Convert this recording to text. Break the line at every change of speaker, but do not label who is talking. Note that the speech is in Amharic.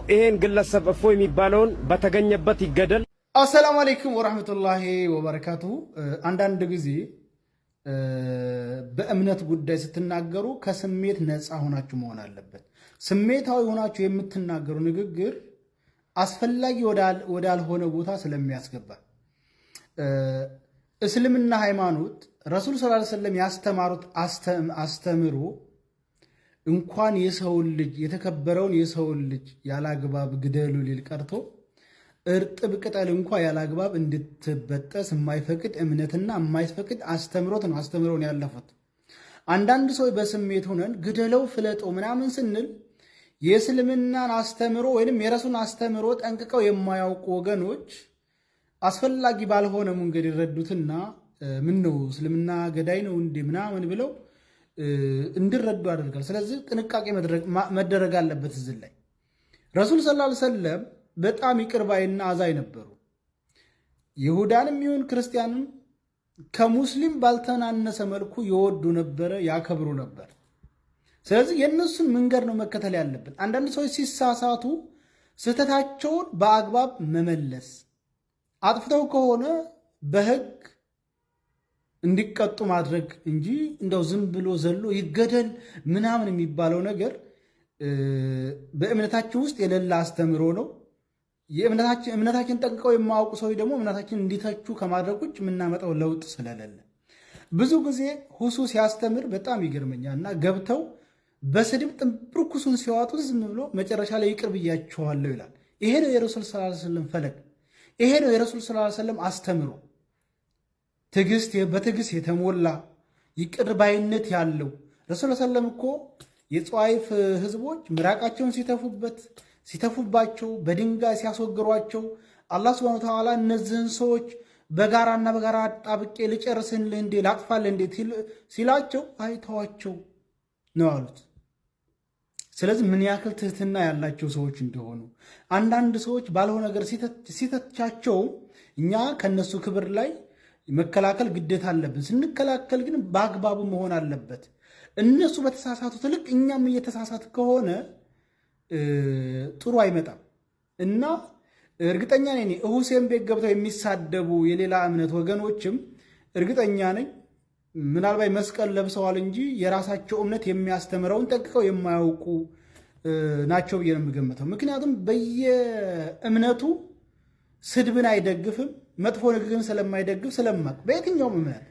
ይሄን ግለሰብ እፎይ የሚባለውን በተገኘበት ይገደል።
አሰላሙ አለይኩም ወራህመቱላሂ ወበረካቱሁ። አንዳንድ ጊዜ በእምነት ጉዳይ ስትናገሩ ከስሜት ነፃ ሆናችሁ መሆን አለበት። ስሜታዊ ሆናችሁ የምትናገሩ ንግግር አስፈላጊ ወዳልሆነ ቦታ ስለሚያስገባ እስልምና ሃይማኖት ረሱል ሰለላሁ ዐለይሂ ወሰለም ያስተማሩት አስተምሮ እንኳን የሰውን ልጅ የተከበረውን የሰውን ልጅ ያላግባብ ግደሉ ሊል ቀርቶ እርጥብ ቅጠል እንኳን ያላግባብ እንድትበጠስ የማይፈቅድ እምነትና የማይፈቅድ አስተምሮን ያለፉት። አንዳንድ ሰው በስሜት ሆነን ግደለው ፍለጠው ምናምን ስንል የእስልምናን አስተምሮ ወይንም የረሱን አስተምሮ ጠንቅቀው የማያውቁ ወገኖች አስፈላጊ ባልሆነ መንገድ ይረዱትና ምን ነው እስልምና ገዳይ ነው እንዴ ምናምን ብለው እንዲረዱ ያደርጋል። ስለዚህ ጥንቃቄ መደረግ አለበት። እዚህ ላይ ረሱል ሰለላሁ ዐለይሂ ወሰለም በጣም ይቅር ባይና አዛኝ ነበሩ። ይሁዳንም ይሁን ክርስቲያንም ከሙስሊም ባልተናነሰ መልኩ ይወዱ ነበረ፣ ያከብሩ ነበር። ስለዚህ የእነሱን መንገድ ነው መከተል ያለብን። አንዳንድ ሰዎች ሲሳሳቱ ስህተታቸውን በአግባብ መመለስ፣ አጥፍተው ከሆነ በሕግ እንዲቀጡ ማድረግ እንጂ እንደው ዝም ብሎ ዘሎ ይገደል ምናምን የሚባለው ነገር በእምነታችን ውስጥ የሌለ አስተምሮ ነው። እምነታችን ጠንቅቀው የማያውቁ ሰዎች ደግሞ እምነታችን እንዲተቹ ከማድረግ ውጭ የምናመጣው ለውጥ ስለሌለ ብዙ ጊዜ ሁሱ ሲያስተምር በጣም ይገርመኛል እና ገብተው በስድብ ጥንብርኩሱን ሲዋጡ ዝም ብሎ መጨረሻ ላይ ይቅር ብያቸዋለሁ ይላል። ይሄ ነው የረሱል ሰለላሁ ዐለይሂ ወሰለም ፈለግ። ይሄ ነው የረሱል ሰለላሁ ዐለይሂ ወሰለም አስተምሮ። በትዕግስት የተሞላ ይቅር ባይነት ያለው ረሱል ሰለም እኮ የጧይፍ ህዝቦች ምራቃቸውን ሲተፉባቸው በድንጋይ ሲያስወግሯቸው አላህ ሱብሓነሁ ወተዓላ እነዚህን ሰዎች በጋራ አጣብቄ ልጨርስልህ እንዴ ላጥፋልህ እንዴ ሲላቸው አይተዋቸው ነው አሉት። ስለዚህ ምን ያክል ትህትና ያላቸው ሰዎች እንደሆኑ አንዳንድ ሰዎች ባልሆነ ነገር ሲተቻቸው እኛ ከነሱ ክብር ላይ መከላከል ግዴታ አለብን። ስንከላከል ግን በአግባቡ መሆን አለበት። እነሱ በተሳሳቱት ልክ እኛም እየተሳሳት ከሆነ ጥሩ አይመጣም እና እርግጠኛ ነኝ ሁሴን ቤት ገብተው የሚሳደቡ የሌላ እምነት ወገኖችም እርግጠኛ ነኝ ምናልባት መስቀል ለብሰዋል እንጂ የራሳቸው እምነት የሚያስተምረውን ጠንቅቀው የማያውቁ ናቸው ብዬ ነው የምገምተው። ምክንያቱም በየእምነቱ ስድብን አይደግፍም፣ መጥፎ ንግግርን ስለማይደግፍ ስለማቅ በየትኛውም እምነት